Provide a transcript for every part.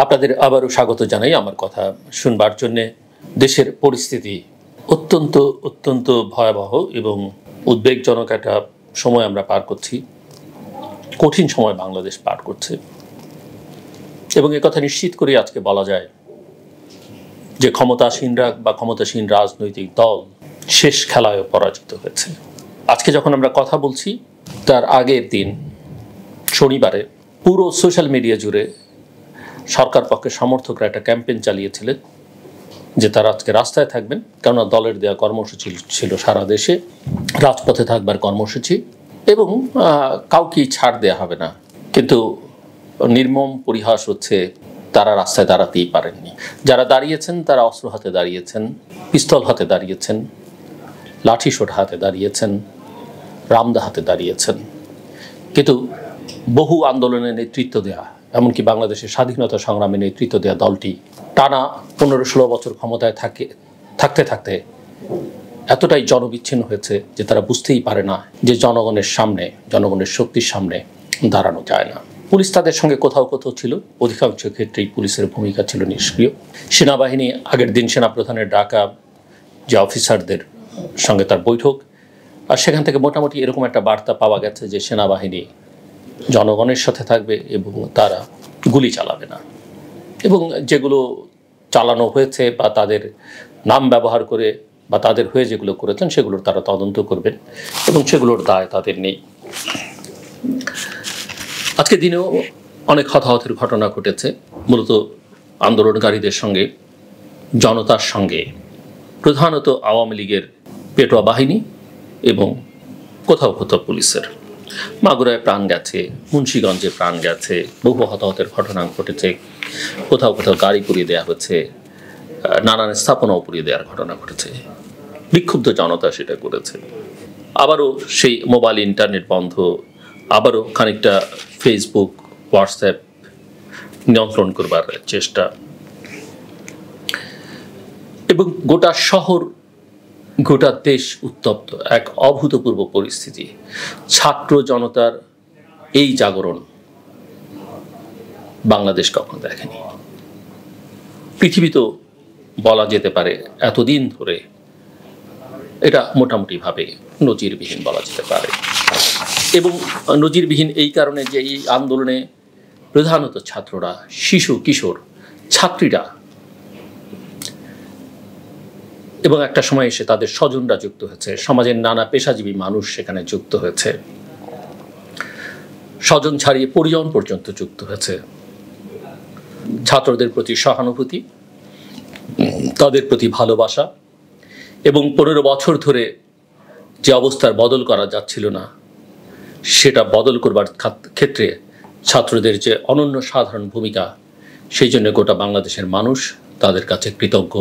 আপনাদের আবারও স্বাগত জানাই আমার কথা শুনবার জন্যে। দেশের পরিস্থিতি অত্যন্ত অত্যন্ত ভয়াবহ এবং উদ্বেগজনক একটা সময় আমরা পার করছি, কঠিন সময় বাংলাদেশ পার করছে। এবং একথা নিশ্চিত করে আজকে বলা যায় যে ক্ষমতাসীনরা বা ক্ষমতাসীন রাজনৈতিক দল শেষ খেলায় পরাজিত হয়েছে। আজকে যখন আমরা কথা বলছি তার আগের দিন শনিবারে পুরো সোশ্যাল মিডিয়া জুড়ে সরকার পক্ষের সমর্থকরা একটা ক্যাম্পেইন চালিয়েছিলেন যে তারা আজকে রাস্তায় থাকবেন, কেননা দলের দেওয়া কর্মসূচি ছিল সারা দেশে রাজপথে থাকবার কর্মসূচি, এবং কাউকেই ছাড় দেওয়া হবে না। কিন্তু নির্মম পরিহাস হচ্ছে তারা রাস্তায় দাঁড়াতেই পারেননি। যারা দাঁড়িয়েছেন তারা অস্ত্র হাতে দাঁড়িয়েছেন, পিস্তল হাতে দাঁড়িয়েছেন, লাঠিসোঁট হাতে দাঁড়িয়েছেন, রামদা হাতে দাঁড়িয়েছেন। কিন্তু বহু আন্দোলনের নেতৃত্ব দেয়া, এমনকি বাংলাদেশের স্বাধীনতা সংগ্রামে নেতৃত্ব দেওয়া দলটি টানা 15-16 বছর ক্ষমতায় থাকতে থাকতে এতটাই জনবিচ্ছিন্ন হয়েছে যে তারা বুঝতেই পারে না যে জনগণের সামনে, জনগণের শক্তির সামনে দাঁড়ানো যায় না। পুলিশ তাদের সঙ্গে কোথাও কোথাও ছিল, অধিকাংশ ক্ষেত্রেই পুলিশের ভূমিকা ছিল নিষ্ক্রিয়। সেনাবাহিনী আগের দিন সেনাপ্রধানের ডাকা যে অফিসারদের সঙ্গে তার বৈঠক, আর সেখান থেকে মোটামুটি এরকম একটা বার্তা পাওয়া গেছে যে সেনাবাহিনী জনগণের সাথে থাকবে এবং তারা গুলি চালাবে না, এবং যেগুলো চালানো হয়েছে বা তাদের নাম ব্যবহার করে বা তাদের হয়ে যেগুলো করেছেন সেগুলোর তারা তদন্ত করবেন এবং সেগুলোর দায় তাদের নেই। আজকে দিনেও অনেক হতাহতের ঘটনা ঘটেছে, মূলত আন্দোলনকারীদের সঙ্গে, জনতার সঙ্গে, প্রধানত আওয়ামী লীগের পেটোয়া বাহিনী এবং কোথাও কোথাও পুলিশের। মাগুরায় প্রাণ গেছে, মুন্সিগঞ্জে প্রাণ গেছে, বহু হতাহতের ঘটনা ঘটেছে, কোথাও কোথাও গাড়ি পুড়িয়ে দেওয়া হয়েছে, নানান স্থাপনাও পুড়িয়ে দেওয়ার ঘটনা ঘটেছে। বিক্ষুব্ধ জনতা সেটা করেছে। আবারও সেই মোবাইল ইন্টারনেট বন্ধ, আবারও খানিকটা ফেসবুক, হোয়াটসঅ্যাপ নিয়ন্ত্রণ করবার চেষ্টা, এবং গোটা শহর, গোটা দেশ উত্তপ্ত, এক অভূতপূর্ব পরিস্থিতি। ছাত্র জনতার এই জাগরণ বাংলাদেশ কখনো দেখেনি। পৃথিবীতেও বলা যেতে পারে এতদিন ধরে এটা মোটামুটিভাবে নজিরবিহীন বলা যেতে পারে। এবং নজিরবিহীন এই কারণে যে এই আন্দোলনে প্রধানত ছাত্ররা, শিশু কিশোর ছাত্রীরা এবং একটা সময় এসে তাদের স্বজনরা যুক্ত হয়েছে, সমাজের নানা পেশাজীবী মানুষ সেখানে যুক্ত হয়েছে, স্বজন ছাড়িয়ে পরিজন পর্যন্ত যুক্ত হয়েছে। ছাত্রদের প্রতি সহানুভূতি, তাদের প্রতি ভালোবাসা, এবং 15 বছর ধরে যে অবস্থার বদল করা যাচ্ছিল না সেটা বদল করবার ক্ষেত্রে ছাত্রদের যে অনন্য সাধারণ ভূমিকা, সেই জন্য গোটা বাংলাদেশের মানুষ তাদের কাছে কৃতজ্ঞ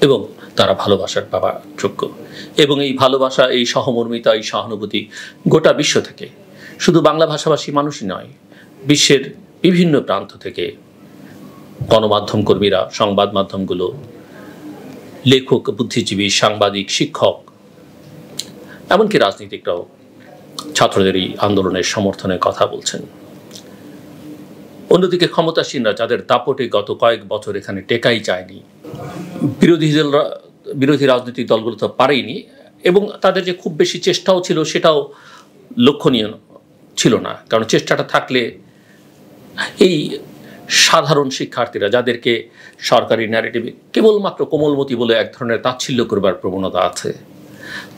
এবং তারা ভালোবাসার পাওয়ার যোগ্য। এবং এই ভালোবাসা, এই সহমর্মিতা, এই সহানুভূতি গোটা বিশ্ব থেকে, শুধু বাংলা ভাষাভাষী মানুষই নয়, বিশ্বের বিভিন্ন প্রান্ত থেকে গণমাধ্যম কর্মীরা, সংবাদ মাধ্যমগুলো, লেখক, বুদ্ধিজীবী, সাংবাদিক, শিক্ষক, এমনকি রাজনীতিকরাও ছাত্রদের এই আন্দোলনের সমর্থনে কথা বলছেন। অন্যদিকে ক্ষমতাসীনরা, যাদের দাপটে গত কয়েক বছর এখানে টেকাই যায়নি, বিরোধী রাজনৈতিক দলগুলো তো পারেইনি, এবং তাদের যে খুব বেশি চেষ্টাও ছিল সেটাও লক্ষণীয় ছিল না। কারণ চেষ্টাটা থাকলে এই সাধারণ শিক্ষার্থীরা, যাদেরকে সরকারি ন্যারেটিভে কেবলমাত্র কোমলমতি বলে এক ধরনের তাচ্ছিল্য করবার প্রবণতা আছে,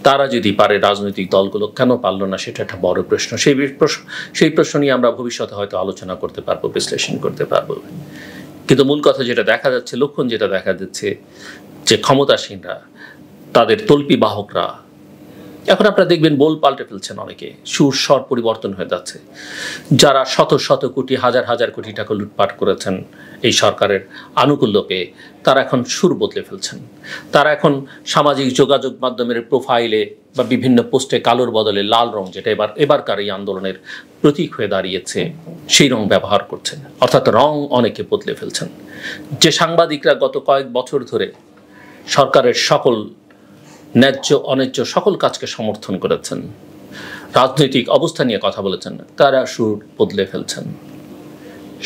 তারা যদি পারে, রাজনৈতিক দলগুলো কেন পারল না সেটা একটা বড় প্রশ্ন। সেই প্রশ্ন নিয়ে আমরা ভবিষ্যতে হয়তো আলোচনা করতে পারবো, বিশ্লেষণ করতে পারবো। কিন্তু মূল কথা যেটা দেখা যাচ্ছে, লক্ষণ যেটা দেখা যাচ্ছে, যে ক্ষমতাসীনরা, তাদের তল্পি বাহকরা, এখন আপনারা দেখবেন বোল পাল্টে ফেলছেন অনেকে, সুর স্বর পরিবর্তন হয়ে যাচ্ছে। যারা শত শত কোটি, হাজার হাজার কোটি টাকা লুটপাট করেছেন এই সরকারের আনুকূল্য পেয়ে, তারা এখন সুর বদলে ফেলছেন। তারা এখন সামাজিক যোগাযোগ মাধ্যমের প্রোফাইলে বা বিভিন্ন পোস্টে কালোর বদলে লাল রং, যেটা এবারকার এই আন্দোলনের প্রতীক হয়ে দাঁড়িয়েছে, সেই রং ব্যবহার করছেন। অর্থাৎ রং অনেকে বদলে ফেলছেন। যে সাংবাদিকরা গত কয়েক বছর ধরে সরকারের সকল ন্যায্য অন্যায্য সকল কাজকে সমর্থন করেছেন, রাজনৈতিক অবস্থা নিয়ে কথা বলেছেন, তারা সুর বদলে ফেলছেন।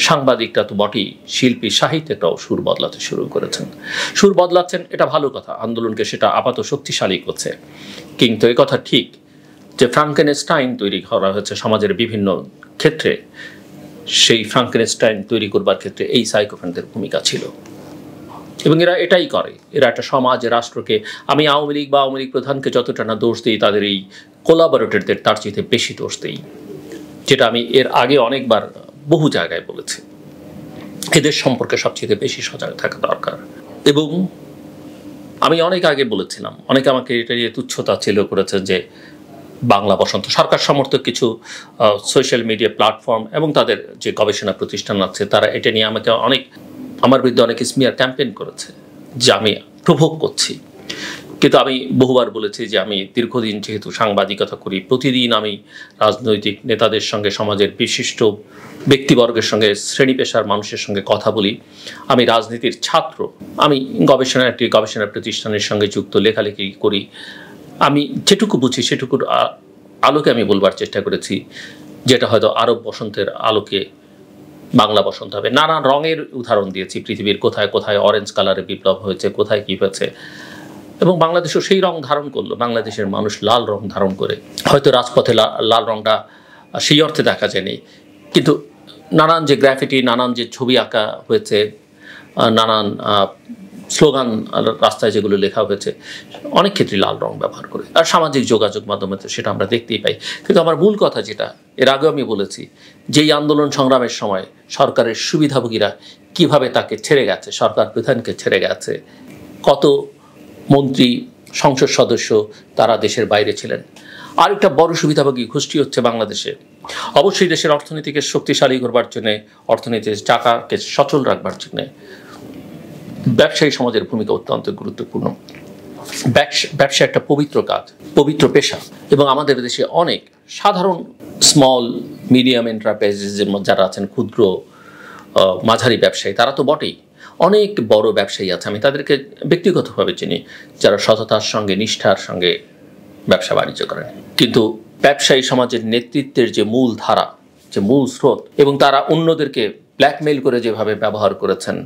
সাংবাদিকরা তো বটেই, শিল্পী সাহিত্যিকরাও সুর বদলাতে শুরু করেছেন। সুর বদলাচ্ছেন, এটা ভালো কথা, আন্দোলনকে সেটা আপাতত শক্তিশালী করছে। কিন্তু এ কথা ঠিক যে ফ্রাঙ্কেনস্টাইন তৈরি করা হয়েছে সমাজের বিভিন্ন ক্ষেত্রে, সেই ফ্রাঙ্কেনস্টাইন তৈরি করবার ক্ষেত্রে এই সাইকোফ্যানদের ভূমিকা ছিল। এবং এরা এটাই করে, এরা একটা সমাজ রাষ্ট্রকে, আমি আওয়ামী লীগ বা আওয়ামী লীগ প্রধানকে যতটা না দোষ দিই, তাদের এই কোলাবরেটরদের তার চেয়ে বেশি দোষ দিই, যেটা আমি এর আগে অনেকবার বহু জায়গায় বলেছি। এদের সম্পর্কে সবচেয়ে বেশি সজাগ থাকা দরকার। এবং আমি অনেক আগে বলেছিলাম, অনেকে আমাকে এটা নিয়ে তুচ্ছতা ছিল করেছে যে বাংলা বসন্ত, সরকার সমর্থক কিছু সোশ্যাল মিডিয়া প্ল্যাটফর্ম এবং তাদের যে গবেষণা প্রতিষ্ঠান আছে, তারা এটা নিয়ে আমাকে আমার বিরুদ্ধে অনেক স্মিয়ার ক্যাম্পেইন করেছে যে আমি প্রভোগ করছি। কিন্তু আমি বহুবার বলেছি যে আমি দীর্ঘদিন যেহেতু সাংবাদিকতা করি, প্রতিদিন আমি রাজনৈতিক নেতাদের সঙ্গে, সমাজের বিশিষ্ট ব্যক্তিবর্গের সঙ্গে, শ্রেণী পেশার মানুষের সঙ্গে কথা বলি। আমি রাজনীতির ছাত্র, আমি একটি গবেষণা প্রতিষ্ঠানের সঙ্গে যুক্ত, লেখালেখি করি। আমি যেটুকু বুঝি সেটুকুর আলোকে আমি বলবার চেষ্টা করেছি, যেটা হয়তো আরব বসন্তের আলোকে বাংলা বসন্ত হবে। নানান রঙের উদাহরণ দিয়েছি, পৃথিবীর কোথায় কোথায় অরেঞ্জ কালারের বিপ্লব হয়েছে, কোথায় কী হয়েছে, এবং বাংলাদেশও সেই রং ধারণ করলো। বাংলাদেশের মানুষ লাল রং ধারণ করে, হয়তো রাজপথে লাল রংটা সেই অর্থে দেখা যায়নি, কিন্তু নানান যে গ্রাফিটি, নানান যে ছবি আঁকা হয়েছে, নানান স্লোগান রাস্তায় যেগুলো লেখা হয়েছে, অনেক ক্ষেত্রে লাল রং ব্যবহার করে। আর সামাজিক যোগাযোগ মাধ্যমে তো সেটা আমরা দেখতেই পাই। কিন্তু আমার মূল কথা যেটা, এর আগেও আমি বলেছি, যেই আন্দোলন সংগ্রামের সময় সরকারের সুবিধাভোগীরা কিভাবে তাকে ছেড়ে গেছে, সরকার প্রধানকে ছেড়ে গেছে, কত মন্ত্রী, সংসদ সদস্য তারা দেশের বাইরে ছিলেন। আর একটা বড় সুবিধাভোগী গোষ্ঠী হচ্ছে বাংলাদেশে। অবশ্যই দেশের অর্থনীতিকে শক্তিশালী করবার জন্যে, অর্থনীতির টাকাকে সচল রাখবার জন্যে ব্যবসায়ী সমাজের ভূমিকা অত্যন্ত গুরুত্বপূর্ণ। ব্যবসা একটা পবিত্র কাজ, পবিত্র পেশা, এবং আমাদের দেশে অনেক সাধারণ স্মল মিডিয়াম এন্টারপ্রাইজেসের যারা আছেন, ক্ষুদ্র মাঝারি ব্যবসায়ী, তারা তো বটেই, অনেক বড় ব্যবসায়ী আছে, আমি তাদেরকে ব্যক্তিগতভাবে চিনি, যারা সততার সঙ্গে, নিষ্ঠার সঙ্গে ব্যবসা বাণিজ্য করেন। কিন্তু ব্যবসায়ী সমাজের নেতৃত্বের যে মূল ধারা, যে মূল স্রোত, এবং তারা অন্যদেরকে ব্ল্যাকমেইল করে যেভাবে ব্যবহার করেছেন,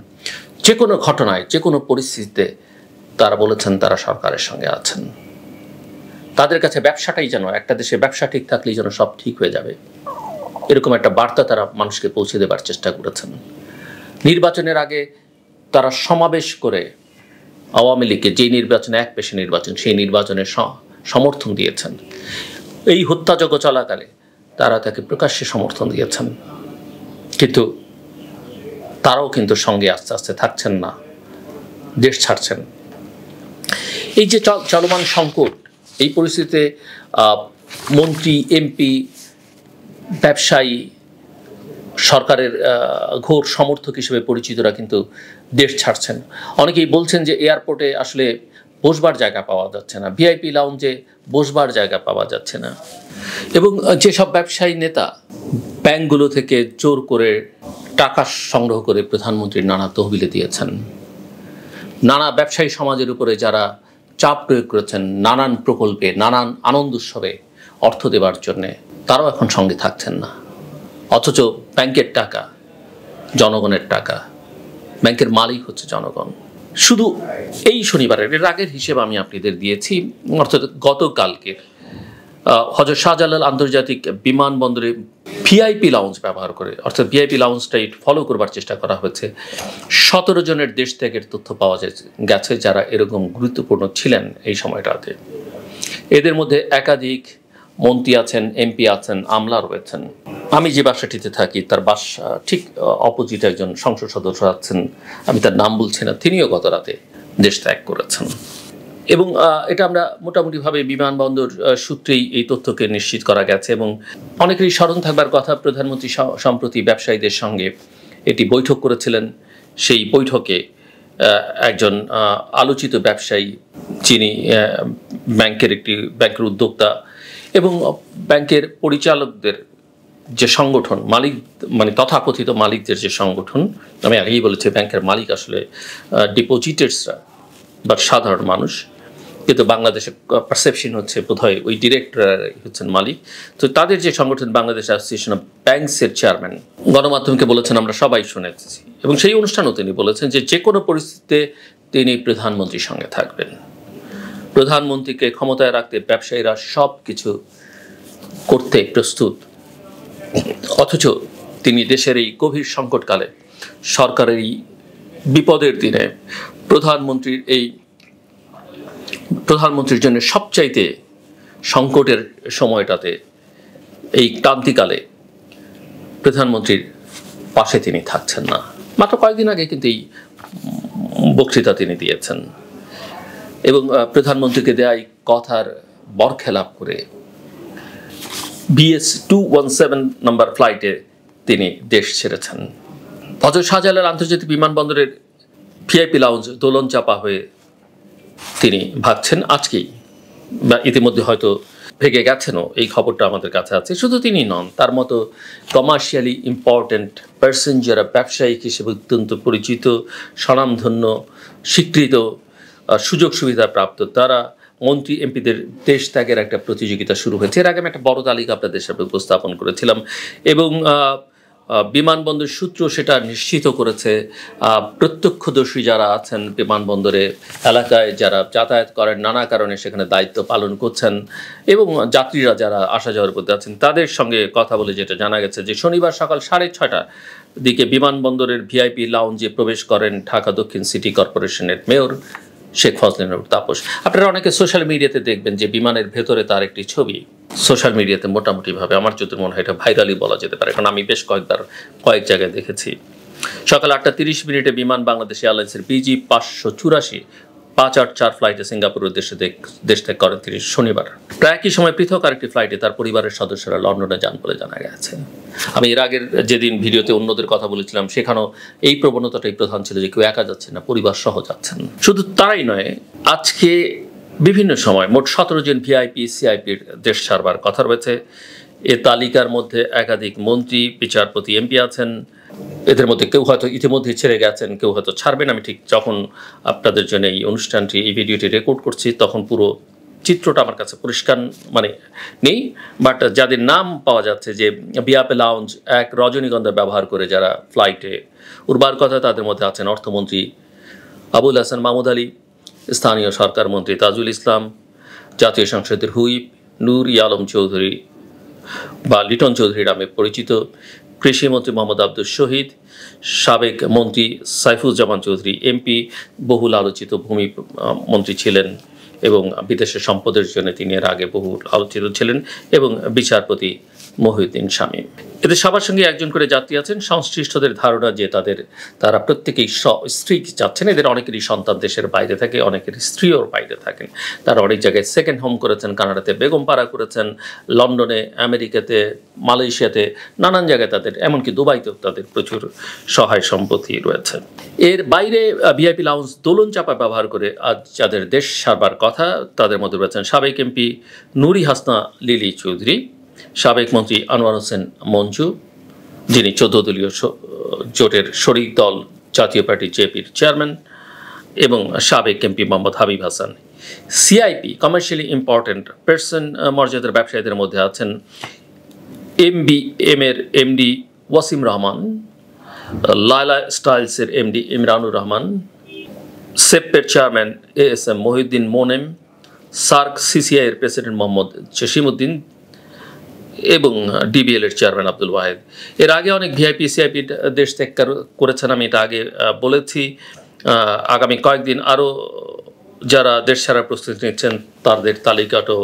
যে কোনো ঘটনায়, যে কোনো পরিস্থিতিতে তারা বলেছেন তারা সরকারের সঙ্গে আছেন। তাদের কাছে ব্যবসাটাই যেন, একটা দেশে ব্যবসা ঠিক থাকলেই যেন সব ঠিক হয়ে যাবে, এরকম একটা বার্তা তারা মানুষকে পৌঁছে দেবার চেষ্টা করেছেন। নির্বাচনের আগে তারা সমাবেশ করে আওয়ামী লীগকে, যে নির্বাচনে এক পেশে নির্বাচন, সেই নির্বাচনের সমর্থন দিয়েছেন। এই হত্যাযজ্ঞ চলাকালে তারা তাকে প্রকাশ্যে সমর্থন দিয়েছেন। কিন্তু তারাও কিন্তু সঙ্গে আস্তে আস্তে থাকছেন না, দেশ ছাড়ছেন। এই যে চলমান সংকট, এই পরিস্থিতিতে মন্ত্রী, এমপি, ব্যবসায়ী, সরকারের ঘোর সমর্থক হিসেবে পরিচিতরা কিন্তু দেশ ছাড়ছেন। অনেকেই বলছেন যে এয়ারপোর্টে আসলে বসবার জায়গা পাওয়া যাচ্ছে না, ভিআইপি লাউঞ্জে বসবার জায়গা পাওয়া যাচ্ছে না। এবং যেসব ব্যবসায়ী নেতা ব্যাংকগুলো থেকে জোর করে টাকা সংগ্রহ করে প্রধানমন্ত্রীর নানা তহবিলে দিয়েছেন, নানা ব্যবসায়ী সমাজের উপরে যারা চাপ প্রয়োগ করেছেন, নানান প্রকল্পে, নানান আনন্দ উৎসবে অর্থ দেবার জন্যে, তারাও এখন সঙ্গে থাকছেন না। অথচ ব্যাংকের টাকা জনগণের টাকা, ব্যাংকের মালিক হচ্ছে জনগণ। শুধু এই শনিবারের, এর আগের হিসেব আমি আপনাদের দিয়েছি, অর্থাৎ গতকালকের হযরত শাহজালাল আন্তর্জাতিক বিমানবন্দরে ভিআইপি লাউঞ্জ ব্যবহার করে, অর্থাৎ ভিআইপি লাউঞ্জটাই ফলো করবার চেষ্টা করা হয়েছে। 17 জনের দেশ ত্যাগের তথ্য পাওয়া গেছে যারা এরকম গুরুত্বপূর্ণ ছিলেন এই সময়টাতে। এদের মধ্যে একাধিক মন্ত্রী আছেন, এমপি আছেন, আমলা রয়েছেন। আমি যে বাসাটিতে থাকি তার বাসা ঠিক অপোজিটে একজন সংসদ সদস্য আছেন, আমি তার নাম বলছি না, তিনিও গত রাতে দেশ ত্যাগ করেছেন। এবং এটা আমরা মোটামুটিভাবে বিমানবন্দর সূত্রেই এই তথ্যকে নিশ্চিত করা গেছে। এবং অনেকেরই স্মরণ থাকবার কথা, প্রধানমন্ত্রী সম্প্রতি ব্যবসায়ীদের সঙ্গে একটি বৈঠক করেছিলেন। সেই বৈঠকে একজন আলোচিত ব্যবসায়ী, যিনি ব্যাংকের উদ্যোক্তা এবং ব্যাংকের পরিচালকদের যে সংগঠন, মালিক মানে তথাকথিত মালিকদের যে সংগঠন, আমি আগেই বলেছি ব্যাংকের মালিক আসলে ডিপোজিটার্সরা বা সাধারণ মানুষ, কিন্তু বাংলাদেশের পারসেপশন হচ্ছে বোধহয় ওই ডিরেক্টর হচ্ছেন মালিক। তো তাদের যে সংগঠন বাংলাদেশ অ্যাসোসিয়েশন অফ ব্যাংকসের চেয়ারম্যান গণমাধ্যমকে বলেছেন, আমরা সবাই শুনেছি, এবং সেই অনুষ্ঠানেও তিনি বলেছেন যে কোনো পরিস্থিতিতে তিনি প্রধানমন্ত্রীর সঙ্গে থাকবেন। প্রধানমন্ত্রীকে ক্ষমতায় রাখতে ব্যবসায়ীরা সব কিছু করতে প্রস্তুত, অথচ তিনি দেশের এই গভীর সংকটকালে, সরকারের এই বিপদের দিনে প্রধানমন্ত্রীর জন্য সবচাইতে সংকটের সময়টাতে, এই ক্রান্তিকালে প্রধানমন্ত্রীর পাশে তিনি থাকছেন না। মাত্র কয়েকদিন আগে কিন্তু এই বক্তৃতা তিনি দিয়েছেন, এবং প্রধানমন্ত্রীকে দেয়া এই কথার বরখেলাপ করে BS-217 নাম্বার ফ্লাইটে তিনি দেশ ছেড়েছেন। হযরত শাহজালাল আন্তর্জাতিক বিমানবন্দরের ভিআইপি লাউঞ্জ দোলন চাপা হয়ে তিনি ভাগছেন আজকেই, বা ইতিমধ্যে হয়তো ভেঙে গেছেনও, এই খবরটা আমাদের কাছে আছে। শুধু তিনি নন, তার মতো কমার্শিয়ালি ইম্পর্ট্যান্ট পার্সন যারা ব্যবসায়িক হিসেবে অত্যন্ত পরিচিত, স্বনামধন্য, স্বীকৃত, সুযোগ সুবিধা প্রাপ্ত, তারা মন্ত্রী এমপিদের দেশ ত্যাগের একটা প্রতিযোগিতা শুরু হয়েছে। এর আগে আমি একটা বড় তালিকা আপনাদের সামনে উপস্থাপন করেছিলাম, এবং বিমানবন্দর সূত্র সেটা নিশ্চিত করেছে। প্রত্যক্ষদর্শী যারা আছেন বিমানবন্দরে এলাকায়, যারা যাতায়াত করেন, নানা কারণে সেখানে দায়িত্ব পালন করছেন, এবং যাত্রীরা যারা আসা যাওয়ার পথে আছেন, তাদের সঙ্গে কথা বলে যেটা জানা গেছে যে শনিবার সকাল 6:30টার দিকে বিমানবন্দরের ভিআইপি লাউঞ্জে প্রবেশ করেন ঢাকা দক্ষিণ সিটি কর্পোরেশনের মেয়র শেখ ফজলে-নূর তাপস। আপনারা অনেকে সোশ্যাল মিডিয়াতে দেখবেন যে বিমানের ভেতরে তার একটি ছবি সোশ্যাল মিডিয়াতে মোটামুটিভাবে, আমার যদি মনে হয় এটা ভাইরালি বলা যেতে পারে, কারণ আমি বেশ কয়েক জায়গায় দেখেছি। সকাল 8:30 বিমান বাংলাদেশ এয়ারলাইন্সের BG-584 584 ফ্লাইটে সিঙ্গাপুরের উদ্দেশ্যে দেশ ত্যাগ করেন তিনি শনিবার। প্রায় একই সময় পৃথক আরেকটি ফ্লাইটে তার পরিবারের সদস্যরা লন্ডনে যান বলে জানা গেছে। আমি এর আগের যেদিন ভিডিওতে অন্যদের কথা বলেছিলাম, সেখানেও এই প্রবণতাটাই প্রধান ছিল যে কেউ একা যাচ্ছে না, পরিবার সহ যাচ্ছেন। শুধু তাই নয়, আজকে বিভিন্ন সময় মোট 17 জন ভিআইপি সিআইপির দেশ ছাড়বার কথা রয়েছে। এ তালিকার মধ্যে একাধিক মন্ত্রী, বিচারপতি, এমপি আছেন। এদের মধ্যে কেউ হয়তো ইতিমধ্যে ছেড়ে গেছেন, কেউ হয়তো ছাড়বেন। আমি ঠিক যখন আপনাদের জন্য এই অনুষ্ঠানটি, এই ভিডিওটি রেকর্ড করছি, তখন পুরো চিত্রটা আমার কাছে পরিষ্কার নেই, বাট যাদের নাম পাওয়া যাচ্ছে যে ভিআইপি লাউঞ্জ এক রজনীগন্ধা ব্যবহার করে যারা ফ্লাইটে উড়বার কথা, তাদের মধ্যে আছেন অর্থমন্ত্রী আবুল হাসান মাহমুদ আলী, স্থানীয় সরকার মন্ত্রী তাজুল ইসলাম, জাতীয় সংসদের হুইপ নূর আলম চৌধুরী বা লিটন চৌধুরী নামে পরিচিত, কৃষিমন্ত্রী মোহাম্মদ আব্দুল শহীদ, সাবেক মন্ত্রী সাইফুজ্জামান চৌধুরী এমপি, বহুল আলোচিত ভূমি মন্ত্রী ছিলেন এবং বিদেশের সম্পদের জন্য তিনি এর আগে বহু আলোচিত ছিলেন, এবং বিচারপতি মহিউদ্দিন শামীম। এদের সবার সঙ্গে একজন করে যাত্রী আছেন। সংশ্লিষ্টদের ধারণা যে তারা প্রত্যেকেই স্ত্রী যাচ্ছেন। এদের অনেকেরই সন্তান দেশের বাইরে থাকে, অনেকের স্ত্রীও বাইরে থাকেন। তারা অনেক জায়গায় সেকেন্ড হোম করেছেন, কানাডাতে বেগমপাড়া করেছেন, লন্ডনে, আমেরিকাতে, মালয়েশিয়াতে, নানান জায়গায় তাদের, এমনকি দুবাইতেও তাদের প্রচুর সহায় সম্পত্তি রয়েছে। এর বাইরে ভিআইপি লাউঞ্জ দোলন চাপা ব্যবহার করে আজ যাদের দেশ ছাড়বার কথা, তাদের মধ্যে রয়েছেন সাবেক এমপি নুরি হাসনা লিলি চৌধুরী, সাবেক মন্ত্রী আনোয়ার হোসেন মঞ্জু, যিনি 14 দলীয় জোটের শরিক দল জাতীয় পার্টি জেপির চেয়ারম্যান, এবং সাবেক MP Mohammad Habib Hasan. CIP commercially important person মর্যাদার ব্যবসায়ীদের মধ্যে আছেন MBM এর এমডি ওয়াসিম রহমান, লায়লা স্টাইলসের এমডি ইমরানুর রহমান, সেপ্পের chairman ASM Mohiuddin Monem, SAARC CCI এর প্রেসিডেন্ট মোহাম্মদ জসিমউদ্দিন এবং DBL এর চেয়ারম্যান আব্দুল ওয়াহেদ। এর আগে অনেক ভিআইপি সিআইপি দেশ ত্যাগ করেছেন, আমি এটা আগে বলেছি। আগামী কয়েকদিন আরও যারা দেশ ছাড়ার প্রস্তুতি নিচ্ছেন তাদের তালিকাটাও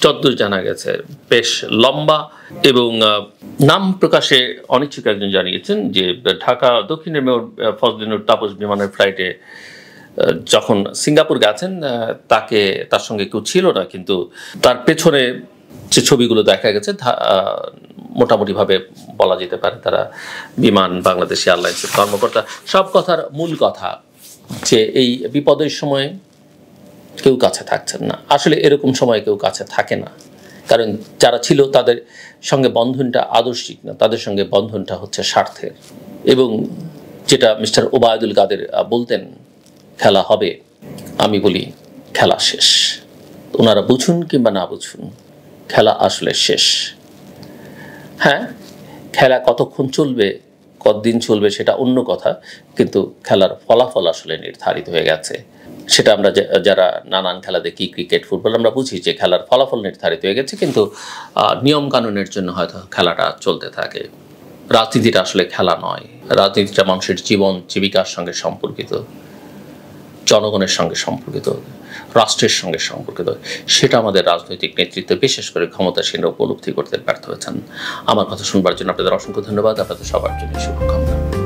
যতদূর জানা গেছে বেশ লম্বা, এবং নাম প্রকাশে অনিচ্ছুক একজন জানিয়েছেন যে ঢাকা দক্ষিণের মেয়র ফজলে-নূর তাপস বিমানের ফ্লাইটে যখন সিঙ্গাপুর গেছেন তার সঙ্গে কেউ ছিল না, কিন্তু তার পেছনে যে ছবিগুলো দেখা গেছে মোটামুটিভাবে বলা যেতে পারে তারা বিমান বাংলাদেশ এয়ারলাইন্সের কর্মকর্তা। সব কথার মূল কথা যে এই বিপদের সময় কেউ কাছে থাকছেন না। আসলে এরকম সময় কেউ কাছে থাকে না, কারণ যারা ছিল তাদের সঙ্গে বন্ধনটা আদর্শিক না, তাদের সঙ্গে বন্ধনটা হচ্ছে স্বার্থের। এবং যেটা মিস্টার ওবায়দুল কাদের বলতেন, খেলা হবে, আমি বলি খেলা শেষ। ওনারা বুঝুন কিংবা না বুঝুন, খেলা আসলে শেষ। হ্যাঁ, খেলা কতক্ষণ চলবে, কতদিন চলবে সেটা অন্য কথা, কিন্তু খেলার ফলাফল আসলে নির্ধারিত হয়ে গেছে। সেটা আমরা যারা নানান খেলা দেখি, ক্রিকেট, ফুটবল, আমরা বুঝি যে খেলার ফলাফল নির্ধারিত হয়ে গেছে, কিন্তু নিয়ম কানুনের জন্য হয়তো খেলাটা চলতে থাকে। রাজনীতিটা আসলে খেলা নয়, রাজনীতিটা মানুষের জীবন জীবিকার সঙ্গে সম্পর্কিত, জনগণের সঙ্গে সম্পর্কিত, রাষ্ট্রের সঙ্গে সম্পর্কিত। সেটা আমাদের রাজনৈতিক নেতৃত্ব, বিশেষ করে ক্ষমতাসীনরা উপলব্ধি করতে ব্যর্থ হয়েছেন। আমার কথা শুনবার জন্য আপনাদের অসংখ্য ধন্যবাদ। আপনাদের সবার জন্য শুভকামনা।